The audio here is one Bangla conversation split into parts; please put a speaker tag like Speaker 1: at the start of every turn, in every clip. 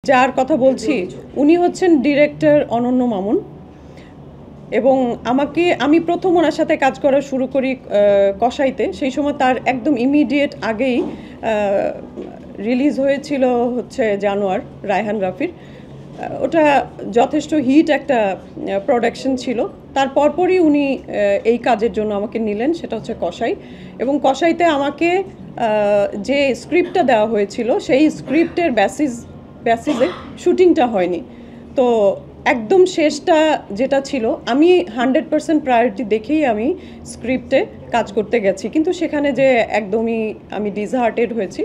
Speaker 1: যার কথা বলছি উনি হচ্ছেন ডিরেক্টর অনন্য মামুন এবং আমি প্রথম ওনার সাথে কাজ করা শুরু করি কসাইতে। সেই সময় তার একদম ইমিডিয়েট আগেই রিলিজ হয়েছিল হচ্ছে জানোয়ার রায়হান রাফির। ওটা যথেষ্ট হিট একটা প্রোডাকশন ছিল। তার পরপরই উনি এই কাজের জন্য আমাকে নিলেন, সেটা হচ্ছে কসাই। এবং কসাইতে আমাকে যে স্ক্রিপ্টটা দেওয়া হয়েছিল সেই স্ক্রিপ্টের বেসিসে শুটিংটা হয়নি। তো একদম শেষটা যেটা ছিল, আমি 100% প্রায়োরিটি দেখেই আমি স্ক্রিপ্টে কাজ করতে গেছি, কিন্তু সেখানে যে একদমই আমি ডিসহার্টেড হয়েছি।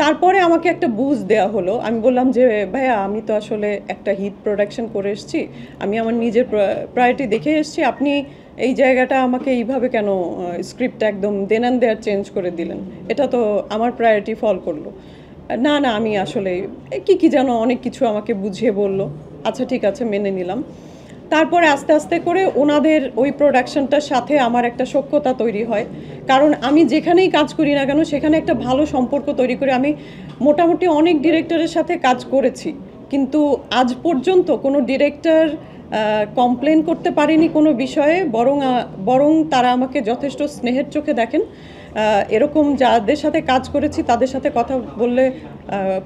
Speaker 1: তারপরে আমাকে একটা বুঝ দেওয়া হলো। আমি বললাম যে ভাইয়া, আমি তো আসলে একটা হিট প্রোডাকশন করে এসেছি, আমি আমার নিজের প্রায়োরিটি দেখে এসেছি, আপনি এই জায়গাটা আমাকে এইভাবে কেন স্ক্রিপ্টটা একদম দেনান দেয়ার চেঞ্জ করে দিলেন? এটা তো আমার প্রায়োরিটি ফল করলো না। না, আমি আসলে কি যেন অনেক কিছু আমাকে বুঝিয়ে বলল। আচ্ছা ঠিক আছে, মেনে নিলাম। তারপরে আস্তে আস্তে করে ওনাদের ওই প্রোডাকশনটার সাথে আমার একটা সখ্যতা তৈরি হয়। কারণ আমি যেখানেই কাজ করি না কেন সেখানে একটা ভালো সম্পর্ক তৈরি করে। আমি মোটামুটি অনেক ডিরেক্টরের সাথে কাজ করেছি, কিন্তু আজ পর্যন্ত কোনো ডিরেক্টর কমপ্লেন করতে পারেনি কোনো বিষয়ে, বরং তারা আমাকে যথেষ্ট স্নেহের চোখে দেখেন। এরকম যাদের সাথে কাজ করেছি তাদের সাথে কথা বললে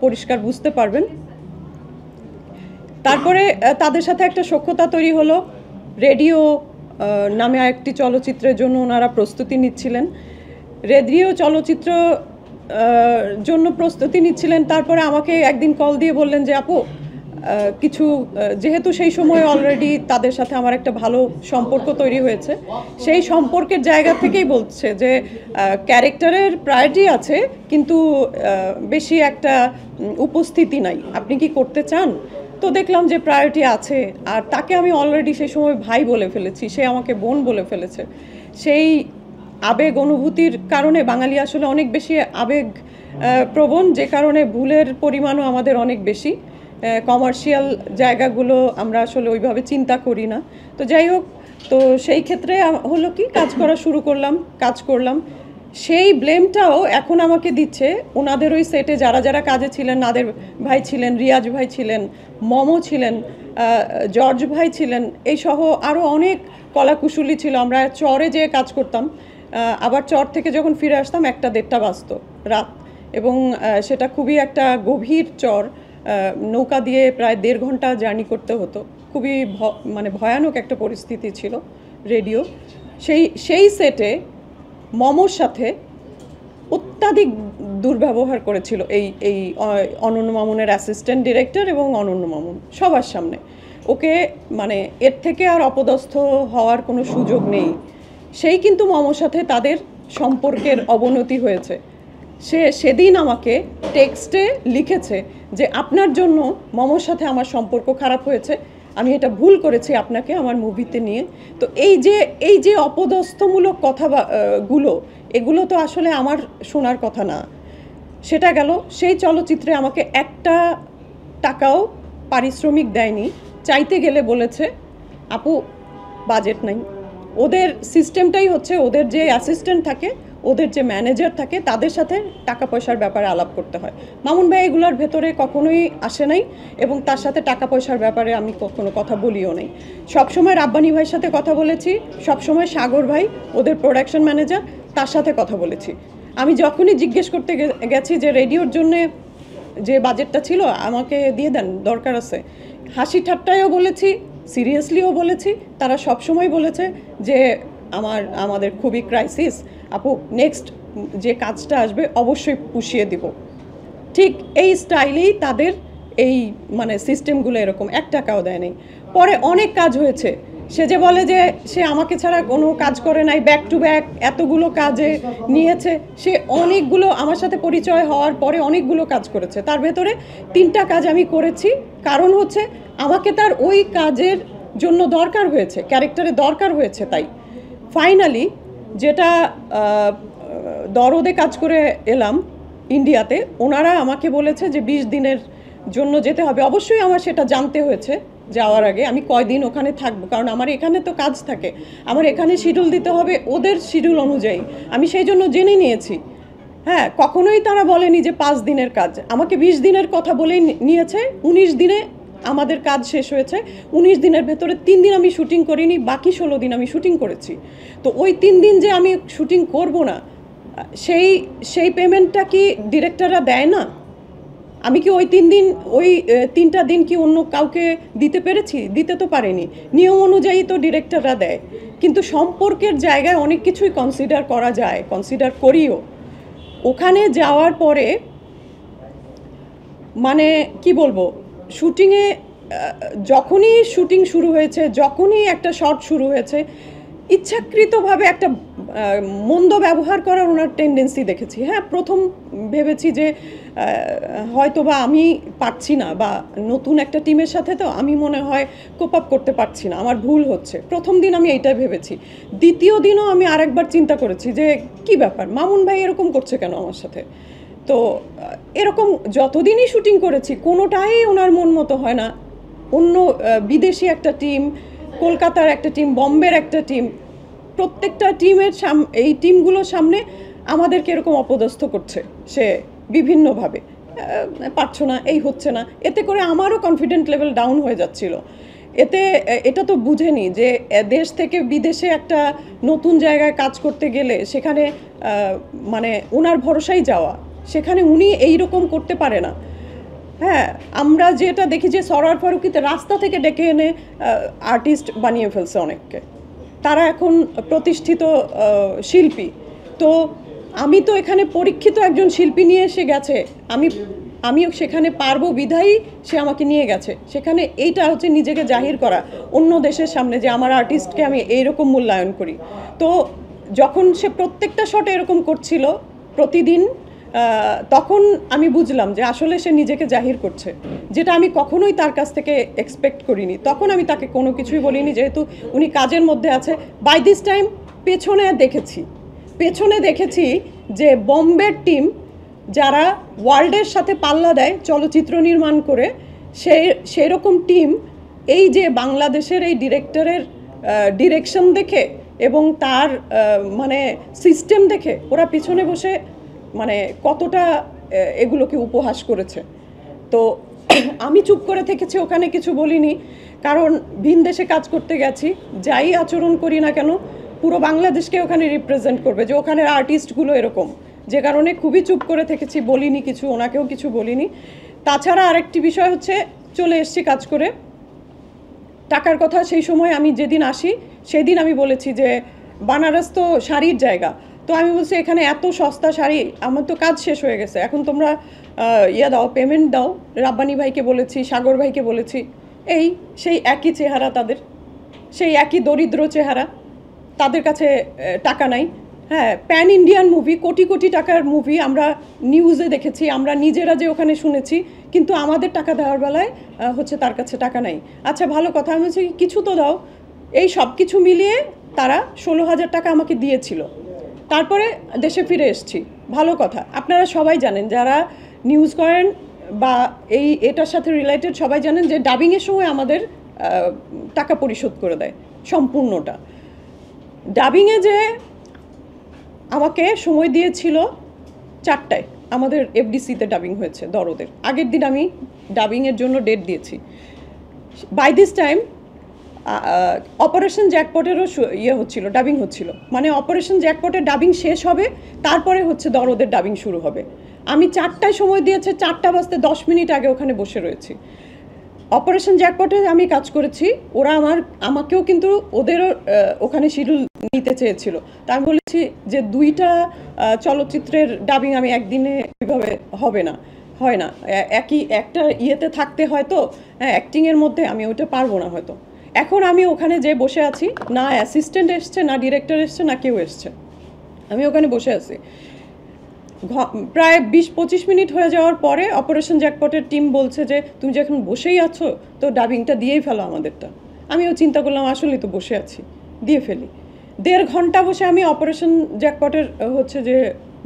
Speaker 1: পরিষ্কার বুঝতে পারবেন। তারপরে তাদের সাথে একটা সখ্যতা তৈরি হলো। রেডিও নামে একটি চলচ্চিত্রের জন্য ওনারা প্রস্তুতি নিচ্ছিলেন। রেডিও চলচ্চিত্র জন্য প্রস্তুতি নিচ্ছিলেন। তারপরে আমাকে একদিন কল দিয়ে বললেন যে আপু, কিছু যেহেতু সেই সময় অলরেডি তাদের সাথে আমার একটা ভালো সম্পর্ক তৈরি হয়েছে, সেই সম্পর্কের জায়গা থেকেই বলছে যে ক্যারেক্টারের প্রায়োরিটি আছে, কিন্তু বেশি একটা উপস্থিতি নাই, আপনি কি করতে চান? তো দেখলাম যে প্রায়োরিটি আছে, আর তাকে আমি অলরেডি সেই সময় ভাই বলে ফেলেছি, সে আমাকে বোন বলে ফেলেছে। সেই আবেগ অনুভূতির কারণে, বাঙালি আসলে অনেক বেশি আবেগ প্রবণ, যে কারণে ভুলের পরিমাণও আমাদের অনেক বেশি। কমার্শিয়াল জায়গাগুলো আমরা আসলে ওইভাবে চিন্তা করি না। তো যাই হোক, তো সেই ক্ষেত্রে হলো কি, কাজ করা শুরু করলাম, কাজ করলাম। সেই ব্লেমটাও এখন আমাকে দিচ্ছে ওনাদের ওই সেটে যারা যারা কাজে ছিলেন। নাদের ভাই ছিলেন, রিয়াজ ভাই ছিলেন, মমো ছিলেন, জর্জ ভাই ছিলেন, এই সহ আরও অনেক কলাকুশলী ছিল। আমরা চরে যেয়ে কাজ করতাম, আবার চর থেকে যখন ফিরে আসতাম 1টা-1.5টা বাজতো রাত, এবং সেটা খুবই একটা গভীর চর। নৌকা দিয়ে প্রায় 1.5 ঘন্টা জার্নি করতে হতো। খুবই মানে ভয়ানক একটা পরিস্থিতি ছিল রেডিও। সেই সেটে মমোর সাথে অত্যাধিক দুর্ব্যবহার করেছিল এই অনন্য মামুনের অ্যাসিস্ট্যান্ট ডিরেক্টর এবং অনন্য মামুন সবার সামনে। ওকে মানে এর থেকে আর অপদস্থ হওয়ার কোনো সুযোগ নেই। সেই কিন্তু মমোর সাথে তাদের সম্পর্কের অবনতি হয়েছে। সেদিন আমাকে টেক্সটে লিখেছে যে আপনার জন্য মমোর সাথে আমার সম্পর্ক খারাপ হয়েছে, আমি এটা ভুল করেছি আপনাকে আমার মুভিতে নিয়ে। তো এই যে অপদস্থমূলক কথাগুলো, এগুলো তো আসলে আমার শোনার কথা না। সেটা গেল। সেই চলচ্চিত্রে আমাকে 1টা টাকাও পারিশ্রমিক দেয়নি। চাইতে গেলে বলেছে আপু বাজেট নাই। ওদের সিস্টেমটাই হচ্ছে, ওদের যে অ্যাসিস্ট্যান্ট থাকে, ওদের যে ম্যানেজার থাকে, তাদের সাথে টাকা পয়সার ব্যাপারে আলাপ করতে হয়। মামুন ভাই এগুলোর ভেতরে কখনোই আসে নাই, এবং তার সাথে টাকা পয়সার ব্যাপারে আমি কখনো কথা বলিও নাই। সবসময় রাব্বানি ভাইয়ের সাথে কথা বলেছি, সবসময় সাগর ভাই ওদের প্রোডাকশন ম্যানেজার, তার সাথে কথা বলেছি। আমি যখনই জিজ্ঞেস করতে গেছি যে রেডিওর জন্য যে বাজেটটা ছিল আমাকে দিয়ে দেন, দরকার আছে, হাসি ঠাট্টায়ও বলেছি, সিরিয়াসলিও বলেছি। তারা সবসময় বলেছে যে আমাদের খুবই ক্রাইসিস আপু, নেক্সট যে কাজটা আসবে অবশ্যই পুষিয়ে দিব। ঠিক এই স্টাইলেই তাদের এই মানে সিস্টেমগুলো এরকম। 1 টাকাও দেয় নাই। পরে অনেক কাজ হয়েছে, সে যে বলে যে সে আমাকে ছাড়া কোনো কাজ করে নাই, ব্যাক টু ব্যাক এতগুলো কাজে নিয়েছে। সে অনেকগুলো, আমার সাথে পরিচয় হওয়ার পরে অনেকগুলো কাজ করেছে, তার ভেতরে 3টা কাজ আমি করেছি। কারণ হচ্ছে আমাকে তার ওই কাজের জন্য দরকার হয়েছে, ক্যারেক্টারে দরকার হয়েছে। তাই ফাইনালি যেটা দরদে কাজ করে এলাম ইন্ডিয়াতে, ওনারা আমাকে বলেছে যে 20 দিনের জন্য যেতে হবে। অবশ্যই আমার সেটা জানতে হয়েছে যাওয়ার আগে আমি কয়দিন ওখানে থাকবো, কারণ আমার এখানে তো কাজ থাকে, আমার এখানে শিডিউল দিতে হবে ওদের শিডিউল অনুযায়ী। আমি সেই জন্য জেনে নিয়েছি হ্যাঁ, কখনোই তারা বলেনি যে 5 দিনের কাজ। আমাকে 20 দিনের কথা বলেই নিয়েছে। 19 দিনে আমাদের কাজ শেষ হয়েছে। 19 দিনের ভেতরে 3 দিন আমি শুটিং করিনি, বাকি 16 দিন আমি শুটিং করেছি। তো ওই 3 দিন যে আমি শুটিং করব না, সেই পেমেন্টটা কি ডিরেক্টররা দেয় না? আমি কি ওই 3 দিন, ওই 3টা দিন কি অন্য কাউকে দিতে পেরেছি? দিতে তো পারিনি। নিয়ম অনুযায়ী তো ডিরেক্টররা দেয়, কিন্তু সম্পর্কের জায়গায় অনেক কিছুই কনসিডার করা যায়, কনসিডার করিও। ওখানে যাওয়ার পরে মানে কি বলবো, শুটিংয়ে যখনই শুটিং শুরু হয়েছে, যখনই একটা শট শুরু হয়েছে, ইচ্ছাকৃতভাবে একটা মন্দ ব্যবহার করার ওনার টেন্ডেন্সি দেখেছি। হ্যাঁ, প্রথম ভেবেছি যে হয়তো বা আমি পারছি না, বা নতুন একটা টিমের সাথে তো আমি মনে হয় কোপ আপ করতে পারছি না, আমার ভুল হচ্ছে। প্রথম দিন আমি এইটাই ভেবেছি। দ্বিতীয় দিনও আমি আরেকবার চিন্তা করেছি যে কি ব্যাপার, মামুন ভাই এরকম করছে কেন আমার সাথে। তো এরকম যতদিনই শুটিং করেছি কোনোটাই ওনার মন মতো হয় না। অন্য বিদেশি একটা টিম, কলকাতার একটা টিম, বম্বের একটা টিম, প্রত্যেকটা টিমের এই টিমগুলোর সামনে আমাদেরকে এরকম অপদস্থ করছে সে বিভিন্নভাবে। পারছো না, এই হচ্ছে না, এতে করে আমারও কনফিডেন্ট লেভেল ডাউন হয়ে যাচ্ছিল। এটা তো বুঝেনি যে দেশ থেকে বিদেশে একটা নতুন জায়গায় কাজ করতে গেলে সেখানে মানে ওনার ভরসায় যাওয়া, সেখানে উনি এই রকম করতে পারে না। হ্যাঁ, আমরা যেটা দেখি যে সরোয়ার ফারুকিতে রাস্তা থেকে ডেকে এনে আর্টিস্ট বানিয়ে ফেলছে অনেককে। তারা এখন প্রতিষ্ঠিত শিল্পী। তো আমি তো এখানে পরীক্ষিত একজন শিল্পী নিয়ে এসে গেছে, আমিও সেখানে পারবো বিধায়ী সে আমাকে নিয়ে গেছে সেখানে। এইটা হচ্ছে নিজেকে জাহির করা অন্য দেশের সামনে যে আমার আর্টিস্টকে আমি এইরকম মূল্যায়ন করি। তো যখন সে প্রত্যেকটা শটে এরকম করছিল প্রতিদিন, তখন আমি বুঝলাম যে আসলে সে নিজেকে জাহির করছে, যেটা আমি কখনোই তার কাছ থেকে এক্সপেক্ট করিনি। তখন আমি তাকে কোনো কিছুই বলিনি, যেহেতু উনি কাজের মধ্যে আছে। বাই দিস টাইম পেছনে দেখেছি যে বম্বের টিম যারা ওয়ার্ল্ডের সাথে পাল্লা দেয় চলচ্চিত্র নির্মাণ করে, সেই রকম টিম এই যে বাংলাদেশের এই ডিরেক্টরের ডিরেকশন দেখে এবং তার মানে সিস্টেম দেখে ওরা পিছনে বসে মানে কতটা এগুলোকে উপহাস করেছে। তো আমি চুপ করে থেকেছি, ওখানে কিছু বলিনি, কারণ ভিন দেশে কাজ করতে গেছি, যাই আচরণ করি না কেন পুরো বাংলাদেশকে ওখানে রিপ্রেজেন্ট করবে যে ওখানের আর্টিস্টগুলো এরকম, যে কারণে খুবই চুপ করে থেকেছি, বলিনি কিছু, ওনাকেও কিছু বলিনি। তাছাড়া আরেকটি বিষয় হচ্ছে, চলে এসছি কাজ করে, টাকার কথা সেই সময় আমি যেদিন আসি সেদিন আমি বলেছি যে বানারস তো শাড়ির জায়গা, তো আমি বলছি এখানে এত সস্তা শাড়ি, আমার তো কাজ শেষ হয়ে গেছে, এখন তোমরা দাও, পেমেন্ট দাও। রাব্বানি ভাইকে বলেছি, সাগর ভাইকে বলেছি, সেই একই চেহারা তাদের, সেই একই দরিদ্র চেহারা, তাদের কাছে টাকা নাই। হ্যাঁ, pan Indian movie, crore crore টাকার মুভি আমরা নিউজে দেখেছি, আমরা নিজেরা যে ওখানে শুনেছি, কিন্তু আমাদের টাকা দেওয়ার বেলায় হচ্ছে তার কাছে টাকা নাই। আচ্ছা ভালো কথা, আমি বলছি কিছু তো দাও। এই সব কিছু মিলিয়ে তারা 16,000 টাকা আমাকে দিয়েছিল। তারপরে দেশে ফিরে এসেছি, ভালো কথা। আপনারা সবাই জানেন, যারা নিউজ করেন বা এটার সাথে রিলেটেড, সবাই জানেন যে ডাবিংয়ের সময় আমাদের টাকা পরিশোধ করে দেয় সম্পূর্ণটা। ডাবিংয়ে যে আমাকে সময় দিয়েছিল 4টায়, আমাদের এফডিসিতে ডাবিং হয়েছে দরদের আগের দিন, আমি ডাবিংয়ের জন্য ডেট দিয়েছি। বাই দিস টাইম অপারেশন জ্যাকপটেরও হচ্ছিল, ডাবিং হচ্ছিল, মানে অপারেশন জ্যাকপটের ডাবিং শেষ হবে, তারপরে হচ্ছে দরদের ডাবিং শুরু হবে। আমি 4টায় সময় দিয়েছে, 4টা বাজতে 10 মিনিট আগে ওখানে বসে রয়েছি। অপারেশন জ্যাকপটে আমি কাজ করেছি, ওরা আমাকেও কিন্তু ওদেরও ওখানে শিডিউল নিতে চেয়েছিল। তা আমি বলেছি যে 2টা চলচ্চিত্রের ডাবিং আমি একদিনে কীভাবে হয় না, একই একটা ইয়েতে থাকতে হয়তো, হ্যাঁ, অ্যাক্টিংয়ের মধ্যে আমি ওইটা পারবো না হয়তো। এখন আমি ওখানে যে বসে আছি, না অ্যাসিস্ট্যান্ট এসছে, না ডিরেক্টর এসছে, না কেউ এসছে, আমি ওখানে বসে আছি। প্রায় 20-25 মিনিট হয়ে যাওয়ার পরে অপারেশন জ্যাকপটের টিম বলছে যে তুমি যখন বসেই আছো তো ডাবিংটা দিয়েই ফেলো আমাদেরটা। আমিও চিন্তা করলাম আসলেই তো বসে আছি, দিয়ে ফেলি। 1.5 ঘন্টা বসে আমি অপারেশন জ্যাকপটের হচ্ছে যে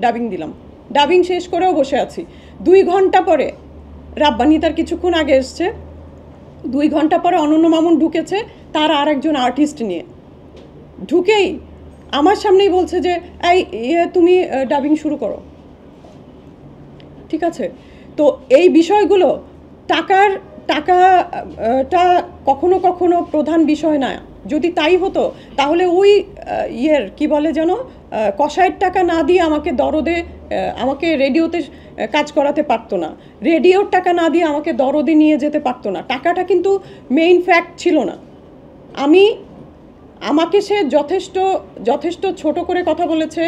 Speaker 1: ডাবিং দিলাম, ডাবিং শেষ করেও বসে আছি। 2 ঘন্টা পরে রাব্বানি তার কিছুক্ষণ আগে এসছে, 2 ঘন্টা পরে অনন্য মামুন ঢুকেছে তার আর একজন আর্টিস্ট নিয়ে। ঢুকেই আমার সামনেই বলছে যে এই তুমি ডাবিং শুরু করো। ঠিক আছে? তো এই বিষয়গুলো টাকাটা কখনো কখনো প্রধান বিষয় না। যদি তাই হতো তাহলে ওই কি বলে যেন, কষায়ের টাকা না দিয়ে আমাকে দরদে আমাকে রেডিওতে কাজ করাতে পারতো না, রেডিওর টাকা না দিয়ে আমাকে দরদে নিয়ে যেতে পারতো না। টাকাটা কিন্তু মেইন ফ্যাক্ট ছিল না। আমাকে সে যথেষ্ট ছোট করে কথা বলেছে,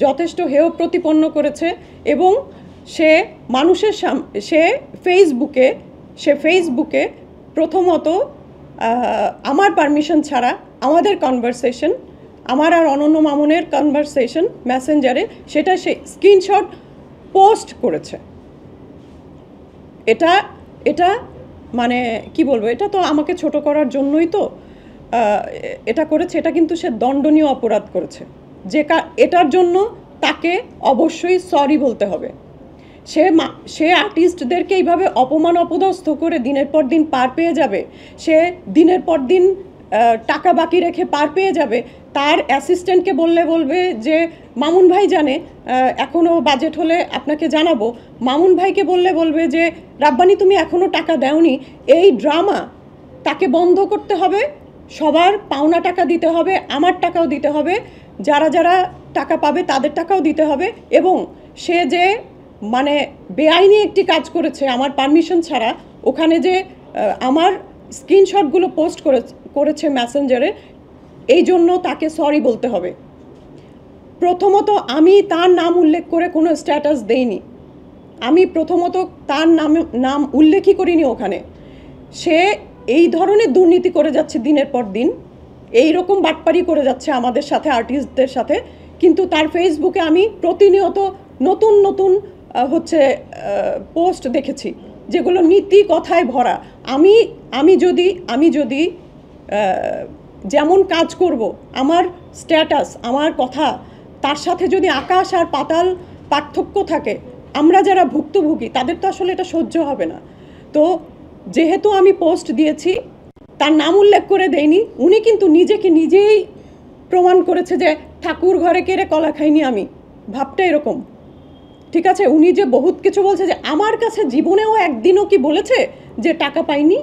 Speaker 1: যথেষ্ট হেয় প্রতিপন্ন করেছে, এবং সে মানুষের সে ফেসবুকে প্রথমত আমার পারমিশন ছাড়া আমাদের কনভারসেশন, আমার আর অনন্য মামুনের কনভারসেশন মেসেঞ্জারে, সেটা সে স্ক্রিনশট পোস্ট করেছে। এটা মানে কি বলবো, এটা তো আমাকে ছোট করার জন্যই তো এটা করেছে। এটা কিন্তু সে দণ্ডনীয় অপরাধ করেছে, এটার জন্য তাকে অবশ্যই সরি বলতে হবে। সে আর্টিস্টদেরকে এইভাবে অপমান অপদস্থ করে দিনের পর দিন পার পেয়ে যাবে, সে দিনের পর দিন টাকা বাকি রেখে পার পেয়ে যাবে। তার অ্যাসিস্ট্যান্টকে বলবে যে মামুন ভাই জানে, এখনও বাজেট হলে আপনাকে জানাবো। মামুন ভাইকে বলবে যে রাব্বানি তুমি এখনও টাকা দেওনি। এই ড্রামা তাকে বন্ধ করতে হবে, সবার পাওনা টাকা দিতে হবে, আমার টাকাও দিতে হবে, যারা যারা টাকা পাবে তাদের টাকাও দিতে হবে। এবং সে যে মানে বেআইনি একটি কাজ করেছে আমার পারমিশন ছাড়া, ওখানে যে আমার স্ক্রিনশটগুলো পোস্ট করেছে মেসেঞ্জারে, এই জন্য তাকে সরি বলতে হবে। প্রথমত আমি তার নাম উল্লেখ করে কোনো স্ট্যাটাস দেইনি, আমি প্রথমত তার নাম উল্লেখই করিনি ওখানে। সে এই ধরনের দুর্নীতি করে যাচ্ছে দিনের পর দিন, এই রকম বাটপারি করে যাচ্ছে আমাদের সাথে, আর্টিস্টদের সাথে। কিন্তু তার ফেসবুকে আমি প্রতিনিয়ত নতুন নতুন পোস্ট দেখেছি যেগুলো নীতি কথায় ভরা। আমি যদি যেমন কাজ করব, আমার স্ট্যাটাস, আমার কথা, তার সাথে যদি আকাশ আর পাতাল পার্থক্য থাকে, আমরা যারা ভুক্তভোগী তাদের তো আসলে এটা সহ্য হবে না। তো যেহেতু আমি পোস্ট দিয়েছি, তার নাম উল্লেখ করে দেয়নি, উনি কিন্তু নিজেকে নিজেই প্রমাণ করেছে যে ঠাকুর ঘরে কেড়ে কলা খাইনি আমি, ভাবটা এরকম। ঠিক আছে, উনি যে বহুত কিছু বলছে, যে আমার কাছে জীবনেও একদিনও কি বলেছে যে টাকা পাইনি,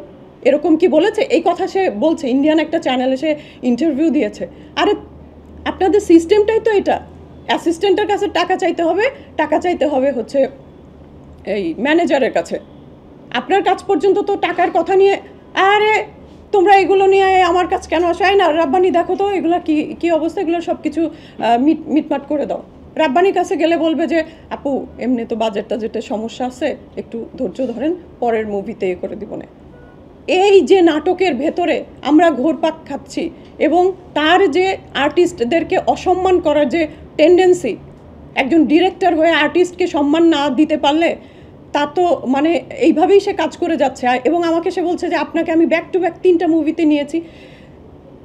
Speaker 1: এরকম কি বলেছে? এই কথা সে বলছে, ইন্ডিয়ান একটা চ্যানেলে সে ইন্টারভিউ দিয়েছে। আরে আপনাদের সিস্টেমটাই তো এটা, অ্যাসিস্ট্যান্টের কাছে টাকা চাইতে হবে এই ম্যানেজারের কাছে। আপনার কাছ পর্যন্ত তো টাকার কথা নিয়ে, আরে তোমরা এগুলো নিয়ে আমার কাছে কেন আসো? না রাব্বানি দেখো তো এগুলো কি অবস্থা, এগুলো সব কিছু মিটমাট করে দাও। রাব্বানির কাছে গেলে বলবে যে আপু এমনি তো বাজেটটা সমস্যা আছে, একটু ধৈর্য ধরেন, পরের মুভিতে করে দিব না। এই যে নাটকের ভেতরে আমরা ঘোরপাক খাচ্ছি, এবং তার যে আর্টিস্টদেরকে অসম্মান করার যে টেন্ডেন্সি, একজন ডিরেক্টর হয়ে আর্টিস্টকে সম্মান না দিতে পারলে তা তো মানে এইভাবেই সে কাজ করে যাচ্ছে। এবং আমাকে সে বলছে যে আপনাকে আমি ব্যাক টু ব্যাক 3টা মুভিতে নিয়েছি।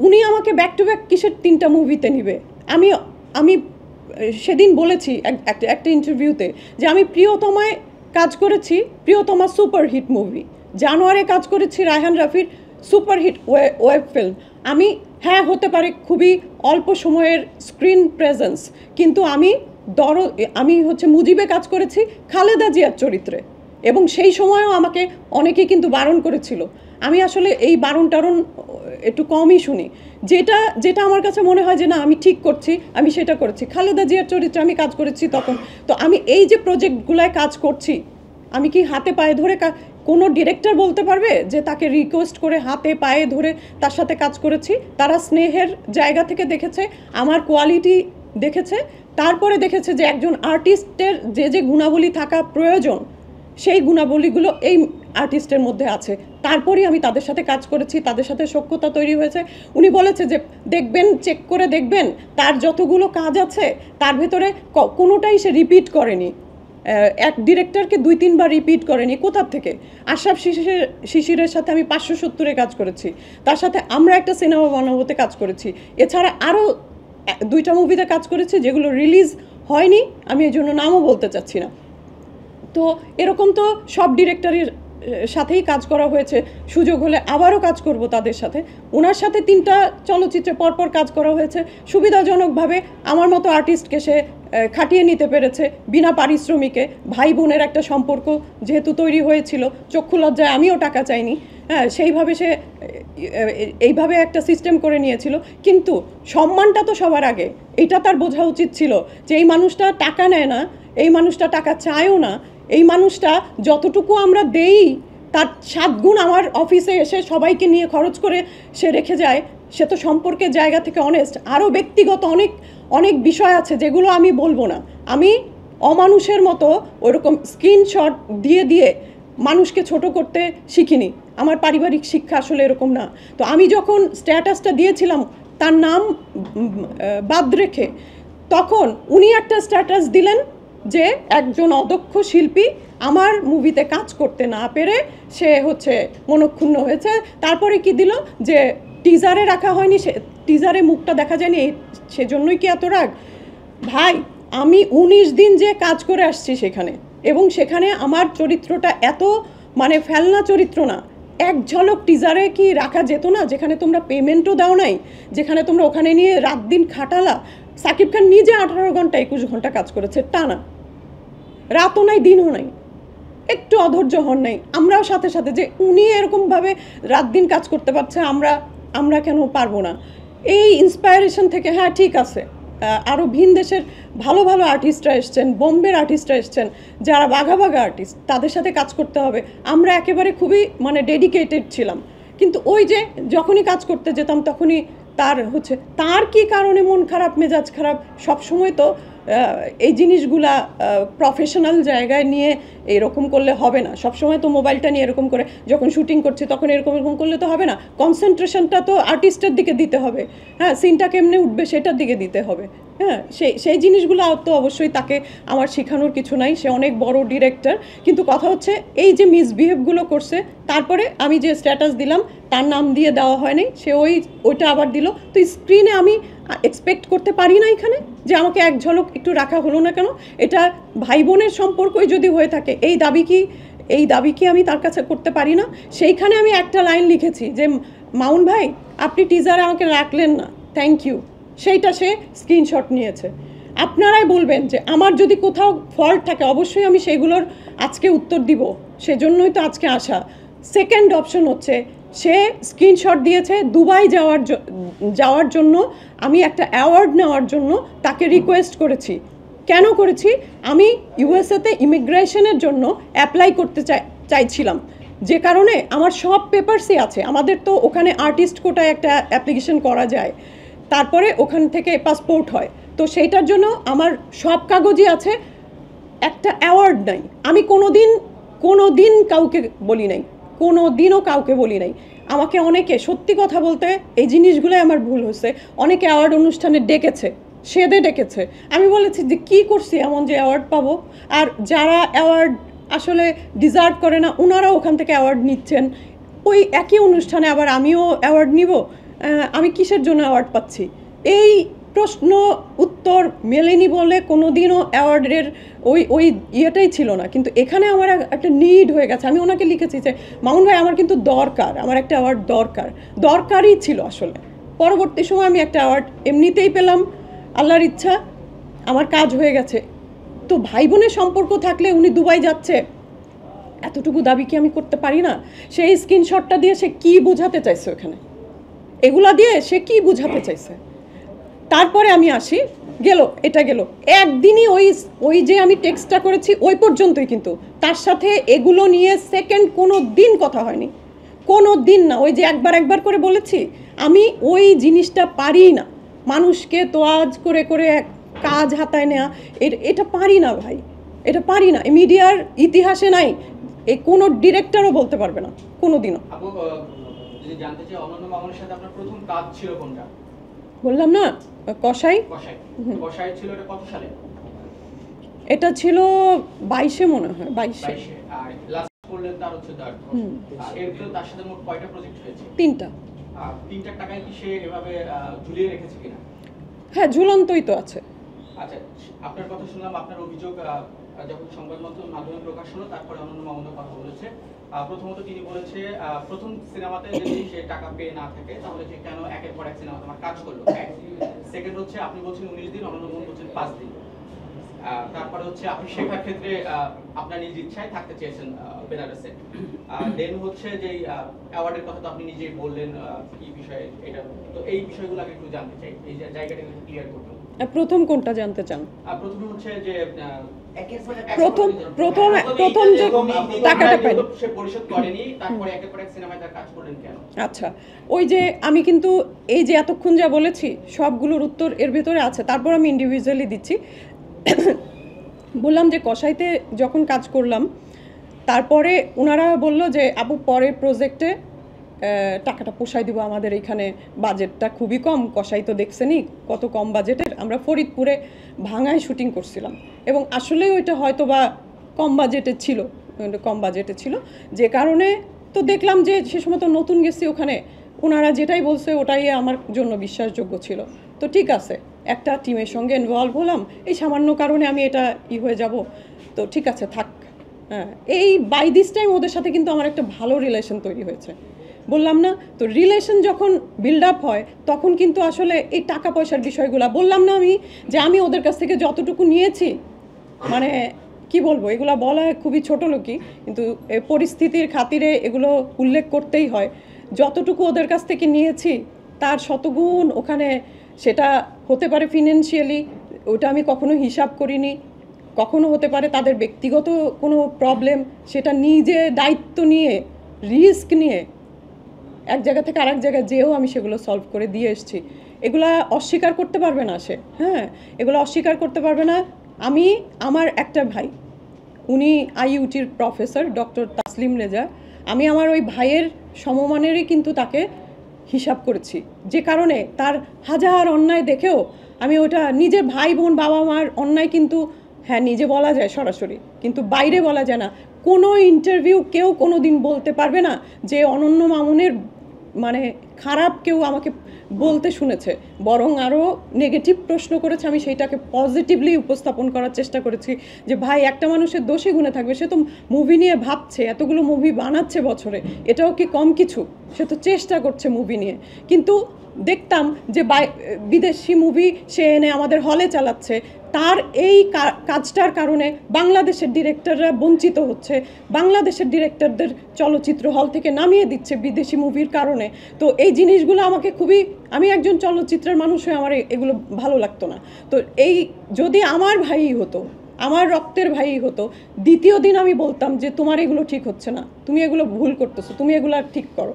Speaker 1: উনি আমাকে ব্যাক টু ব্যাক কিসের 3টা মুভিতে নিবে? আমি সেদিন বলেছি একটা ইন্টারভিউতে যে আমি প্রিয়তমায় কাজ করেছি, প্রিয়তমা সুপারহিট মুভি। জানুয়ারে কাজ করেছি রায়হান রাফির সুপারহিট ওয়েব ফিল্ম। হতে পারে খুবই অল্প সময়ের স্ক্রিন প্রেজেন্স, কিন্তু আমি মুজিবে কাজ করেছি খালেদা জিয়ার চরিত্রে, এবং সেই সময়ও আমাকে অনেকেই কিন্তু বারণ করেছিল। আমি আসলে এই বারণ টারণ একটু কমই শুনি, যেটা আমার কাছে মনে হয় যে না আমি ঠিক করছি, আমি সেটা করেছি। খালেদা জিয়ার চরিত্রে আমি কাজ করেছি তখন। তো আমি এই যে প্রজেক্টগুলায় কাজ করছি, আমি কি হাতে পায়ে ধরে কোনো ডিরেক্টর বলতে পারবে যে তাকে রিকোয়েস্ট করে হাতে পায়ে ধরে তার সাথে কাজ করেছি? তারা স্নেহের জায়গা থেকে দেখেছে, আমার কোয়ালিটি দেখেছে, তারপরে দেখেছে যে একজন আর্টিস্টের যে গুণাবলী থাকা প্রয়োজন, সেই গুণাবলীগুলো এই আর্টিস্টের মধ্যে আছে। তারপরেই আমি তাদের সাথে কাজ করেছি, তাদের সাথে সখ্যতা তৈরি হয়েছে। উনি বলেছে যে দেখবেন, চেক করে দেখবেন তার যতগুলো কাজ আছে তার ভেতরে কোনোটাই সে রিপিট করেনি, এক ডিরেক্টরকে 2-3 বার রিপিট করেনি। কোথার থেকে? আশরাফ শিশিরের সাথে আমি 570-এ কাজ করেছি, তার সাথে আমরা একটা সিনেমা বানাবোতে কাজ করেছি, এছাড়া আরও 2টা মুভিতে কাজ করেছি যেগুলো রিলিজ হয়নি, আমি এই জন্য নামও বলতে চাচ্ছি না। তো এরকম তো সব ডিরেক্টরের সাথেই কাজ করা হয়েছে, সুযোগ হলে আবারও কাজ করব তাদের সাথে। ওনার সাথে 3টা চলচ্চিত্রে পরপর কাজ করা হয়েছে, সুবিধাজনকভাবে আমার মতো আর্টিস্টকে সে খাটিয়ে নিতে পেরেছে বিনা পারিশ্রমিকে। ভাই বোনের একটা সম্পর্ক যেহেতু তৈরি হয়েছিল, চক্ষু লজ্জায় আমিও টাকা চাইনি, হ্যাঁ, সেইভাবে সে এইভাবে একটা সিস্টেম করে নিয়েছিল। কিন্তু সম্মানটা তো সবার আগে, এটা তার বোঝা উচিত ছিল যে এই মানুষটা টাকা নেয় না, এই মানুষটা টাকা চায়ও না, এই মানুষটা যতটুকু আমরা দেই তার 7 গুণ আমার অফিসে এসে সবাইকে নিয়ে খরচ করে সে রেখে যায়। সে তো সম্পর্কের জায়গা থেকে অনেস্ট। আরও ব্যক্তিগত অনেক অনেক বিষয় আছে যেগুলো আমি বলবো না। আমি অমানুষের মতো ওরকম স্ক্রিনশট দিয়ে দিয়ে মানুষকে ছোট করতে শিখিনি। আমার পারিবারিক শিক্ষা আসলে এরকম না। তো আমি যখন স্ট্যাটাসটা দিয়েছিলাম তার নাম বাদ রেখে, তখন উনি একটা স্ট্যাটাস দিলেন যে একজন অদক্ষ শিল্পী আমার মুভিতে কাজ করতে না পেরে সে হচ্ছে মনক্ষুণ্ণ হয়েছে। তারপরে কি দিল যে টিজারে রাখা হয়নি, সে টিজারে মুখটা দেখা যায়নি, সেজন্যই কি এত রাগ? ভাই, আমি 19 দিন যে কাজ করে আসছি সেখানে, এবং সেখানে আমার চরিত্রটা এত মানে ফেলনা চরিত্র না। এক ঝলক টিজারে কি রাখা যেত না? যেখানে তোমরা পেমেন্টও দাও নাই, যেখানে তোমরা ওখানে নিয়ে রাত দিন খাটালা। সাকিব খান নিজে 18 ঘন্টা 21 ঘন্টা কাজ করেছে টানা, রাতও নাই দিনও নাই, একটু অধৈর্য হন নাই। আমরাও সাথে সাথে যে উনি এরকমভাবে রাত দিন কাজ করতে পারছে, আমরা কেন পারবো না? এই ইন্সপায়ারেশন থেকে হ্যাঁ ঠিক আছে, আরও ভিন দেশের ভালো ভালো আর্টিস্টরা এসছেন, বোম্বের আর্টিস্টরা এসছেন যারা বাঘা বাঘা আর্টিস্ট, তাদের সাথে কাজ করতে হবে। আমরা একেবারে খুবই মানে ডেডিকেটেড ছিলাম। কিন্তু ওই যে যখনই কাজ করতে যেতাম তখনই তার কি কারণে মন খারাপ, মেজাজ খারাপ? সবসময় তো এই জিনিসগুলা প্রফেশনাল জায়গায় নিয়ে এরকম করলে হবে না। সবসময় তো মোবাইলটা নিয়ে এরকম করে যখন শুটিং করছি তখন এরকম করলে তো হবে না। কনসেন্ট্রেশনটা তো আর্টিস্টের দিকে দিতে হবে, হ্যাঁ, সিনটা কেমনে উঠবে সেটার দিকে দিতে হবে, হ্যাঁ। সেই জিনিসগুলো তো অবশ্যই তাকে আমার শেখানোর কিছু নাই, সে অনেক বড় ডিরেক্টর। কিন্তু কথা হচ্ছে এই যে মিসবিহেভগুলো করছে, তারপরে আমি যে স্ট্যাটাস দিলাম তার নাম দিয়ে দেওয়া হয়নি, সে ওইটা আবার দিল। তো স্ক্রিনে আমি এক্সপেক্ট করতে পারি না এখানে যে আমাকে এক ঝলক একটু রাখা হলো না কেন? এটা ভাই বোনের সম্পর্কই যদি হয়ে থাকে, এই দাবি কি আমি তার কাছে করতে পারি না? সেইখানে আমি একটা লাইন লিখেছি যে মাউন ভাই আপনি টিজারে আমাকে রাখলেন না, থ্যাংক ইউ। সেইটা সে স্ক্রিনশট নিয়েছে। আপনারাই বলবেন যে আমার যদি কোথাও ফল্ট থাকে, অবশ্যই আমি সেগুলোর আজকে উত্তর দিব, সেজন্যই তো আজকে আসা। সেকেন্ড অপশন হচ্ছে সে স্ক্রিনশট দিয়েছে দুবাই যাওয়ার জন্য। আমি একটা অ্যাওয়ার্ড নেওয়ার জন্য তাকে রিকোয়েস্ট করেছি। কেন করেছি? আমি ইউএসএতে ইমিগ্রেশনের জন্য অ্যাপ্লাই করতে চাইছিলাম, যে কারণে আমার সব পেপারসই আছে। আমাদের তো ওখানে আর্টিস্ট কোটায় একটা অ্যাপ্লিকেশন করা যায়, তারপরে ওখান থেকে পাসপোর্ট হয়। তো সেইটার জন্য আমার সব কাগজই আছে, একটা অ্যাওয়ার্ড নাই। আমি কোনো দিন কাউকে বলি নাই, কোনো দিনও কাউকে বলি নাই। আমাকে অনেকে, সত্যি কথা বলতে এই জিনিসগুলোই আমার ভুল হয়েছে, অনেকে অ্যাওয়ার্ড অনুষ্ঠানে ডেকেছে, সেদে ডেকেছে। আমি বলেছি যে কী করছি এমন যে অ্যাওয়ার্ড পাবো? আর যারা অ্যাওয়ার্ড আসলে ডিজার্ভ করে না ওনারাও ওখান থেকে অ্যাওয়ার্ড নিচ্ছেন। ওই একই অনুষ্ঠানে আবার আমিও অ্যাওয়ার্ড নিব? আমি কিসের জন্য অ্যাওয়ার্ড পাচ্ছি? এই প্রশ্ন উত্তর মেলেনি বলে কোনো দিনও অ্যাওয়ার্ডের ওই ইয়েটাই ছিল না। কিন্তু এখানে আমার একটা নিড হয়ে গেছে। আমি ওনাকে লিখেছি যে মামুন ভাই আমার কিন্তু দরকার, আমার একটা অ্যাওয়ার্ড দরকারই ছিল আসলে। পরবর্তী সময় আমি একটা অ্যাওয়ার্ড এমনিতেই পেলাম, আল্লাহর ইচ্ছা, আমার কাজ হয়ে গেছে। তো ভাই বোনের সম্পর্ক থাকলে উনি দুবাই যাচ্ছে, এতটুকু দাবি কি আমি করতে পারি না? সেই স্ক্রিনশটটা দিয়ে সে কী বোঝাতে চাইছে ওখানে, এগুলা দিয়ে সে কী বোঝাতে চাইছে? তারপরে আমি আসি, এটা গেল একদিনই ওই যে আমি টেক্সটটা করেছি ওই পর্যন্তই। কিন্তু তার সাথে এগুলো নিয়ে সেকেন্ড কোনো দিন কথা হয়নি, কোনো দিন না। ওই যে একবার করে বলেছি, আমি ওই জিনিসটা পারি না, মানুষকে তোয়াজ করে করে এক কাজ হাতায় নেওয়া, এটা পারি না ভাই, এটা পারি না। মিডিয়ার ইতিহাসে নাই, এই কোনো ডিরেক্টরও বলতে পারবে না কোনো দিনও।
Speaker 2: যদি জানতে চাই অনন্য মামুনের সাথে আপনার প্রথম কাজ ছিল কোনটা?
Speaker 1: বললাম না, কসাই
Speaker 2: ছিল। এটা কত সালে?
Speaker 1: এটা ছিল 22-এ মনে হয়, 22-এ।
Speaker 2: আর লাস্ট করলেন তার হচ্ছে তার সাথে মোট কয়টা প্রজেক্ট হয়েছে?
Speaker 1: 3টা।
Speaker 2: 3টা টাকায় কি সে এভাবে ঝুলিয়ে রেখেছে কিনা?
Speaker 1: হ্যাঁ, ঝুলন্তই তো আছে।
Speaker 2: আচ্ছা, আপনার কথা শুনলাম, আপনার অভিযোগ যখন সংবাদ মাধ্যমে প্রকাশ হলো তারপরে অনন্য মামুনের কথা বলেছে। প্রথমত তিনি বলেছে প্রথম সিনেমাতে যদি সে টাকা পেয়ে না থাকে তাহলে সে কেন একের পর এক সিনেমাতে আমার কাজ করলো। সেকেন্ড হচ্ছে আপনি বলছেন 19 দিন, অনন্য মামুন বলছেন 5 দিন। তারপরে হচ্ছে আপনি শেখার ক্ষেত্রে আপনার নিজ ইচ্ছায় থাকতে চেয়েছেন বেনারসে। দেন হচ্ছে যে অ্যাওয়ার্ডের কথা তো আপনি নিজেই বললেন, কি বিষয়ে এটা, তো এই বিষয়গুলো আগে একটু জানতে চাই, এই জায়গাটা একটু ক্লিয়ার করবেন।
Speaker 1: প্রথম কোনটা জানতে চান?
Speaker 2: প্রথমে হচ্ছে যে
Speaker 1: প্রথম যে টাকাটা পাই
Speaker 2: সে পরিশোধ করেনি, তারপরে একের পর এক সিনেমায় তার কাজ করলেন কেন?
Speaker 1: আচ্ছা, ওই যে আমি কিন্তু এই যে এতক্ষণ যা বলেছি সবগুলোর উত্তর এর ভেতরে আছে, তারপর আমি ইন্ডিভিজুয়ালি দিচ্ছি। বললাম যে কসাইতে যখন কাজ করলাম, তারপরে ওনারা বলল যে আপু পরের প্রজেক্টে টাকাটা পোষায় দিব, আমাদের এইখানে বাজেটটা খুবই কম, কসাই তো দেখছেনই কত কম বাজেটের। আমরা ফরিদপুরে ভাঙায় শুটিং করছিলাম এবং আসলেই ওইটা হয়তো বা কম বাজেটে ছিল, যে কারণে তো দেখলাম যে সে সময় তো নতুন গেছি ওখানে, ওনারা যেটাই বলছে ওটাই আমার জন্য বিশ্বাসযোগ্য ছিল। তো ঠিক আছে, একটা টিমের সঙ্গে ইনভলভ হলাম, এই সামান্য কারণে আমি এটা হয়ে যাব, তো ঠিক আছে থাক। হ্যাঁ, এই বাই দিস টাইম ওদের সাথে কিন্তু আমার একটা ভালো রিলেশন তৈরি হয়েছে, বললাম না? তো রিলেশন যখন বিল্ড আপ হয় তখন কিন্তু আসলে এই টাকা পয়সার বিষয়গুলো, বললাম না আমি যে আমি ওদের কাছ থেকে যতটুকু নিয়েছি, মানে কি বলবো, এগুলো বলা খুবই ছোট লোকই, কিন্তু পরিস্থিতির খাতিরে এগুলো উল্লেখ করতেই হয়। যতটুকু ওদের কাছ থেকে নিয়েছি তার শতগুণ ওখানে, সেটা হতে পারে ফিনান্সিয়ালি, ওটা আমি কখনো হিসাব করিনি, কখনো হতে পারে তাদের ব্যক্তিগত কোনো প্রবলেম, সেটা নিজে দায়িত্ব নিয়ে রিস্ক নিয়ে এক জায়গা থেকে আরেক জায়গায় যেও আমি সেগুলো সলভ করে দিয়ে এসেছি। এগুলা অস্বীকার করতে পারবে না সে, হ্যাঁ, এগুলো অস্বীকার করতে পারবে না। আমার একটা ভাই, উনি আইইউটির প্রফেসর ডক্টর তাসলিম রেজা, আমি আমার ওই ভাইয়ের সমমানেরই কিন্তু তাকে হিসাব করেছি, যে কারণে তার হাজার অন্যায় দেখেও আমি ওটা নিজের ভাই বোন বাবা মার অন্যায় কিন্তু হ্যাঁ নিজে বলা যায় সরাসরি, কিন্তু বাইরে বলা যায় না। কোনো ইন্টারভিউ কেউ কোনো দিন বলতে পারবে না যে অনন্য মামুনের মানে খারাপ কেউ আমাকে বলতে শুনেছে, বরং আরও নেগেটিভ প্রশ্ন করেছে, আমি সেইটাকে পজিটিভলি উপস্থাপন করার চেষ্টা করেছি যে ভাই একটা মানুষের দোষে গুণে থাকবে, সে তো মুভি নিয়ে ভাবছে, এতগুলো মুভি বানাচ্ছে বছরে, এটাও কি কম কিছু? সে তো চেষ্টা করছে মুভি নিয়ে, কিন্তু দেখতাম যে বিদেশি মুভি সে এনে আমাদের হলে চালাচ্ছে, তার এই কাজটার কারণে বাংলাদেশের ডিরেক্টররা বঞ্চিত হচ্ছে, বাংলাদেশের ডিরেক্টরদের চলচ্চিত্র হল থেকে নামিয়ে দিচ্ছে বিদেশি মুভির কারণে। তো এই জিনিসগুলো আমাকে খুবই, আমি একজন চলচ্চিত্রের মানুষ হয়ে আমার এগুলো ভালো লাগতো না। তো এই যদি আমার ভাইই হতো, আমার রক্তের ভাইই হতো, দ্বিতীয় দিন আমি বলতাম যে তোমার এগুলো ঠিক হচ্ছে না, তুমি এগুলো ভুল করতেছো, তুমি এগুলো ঠিক করো।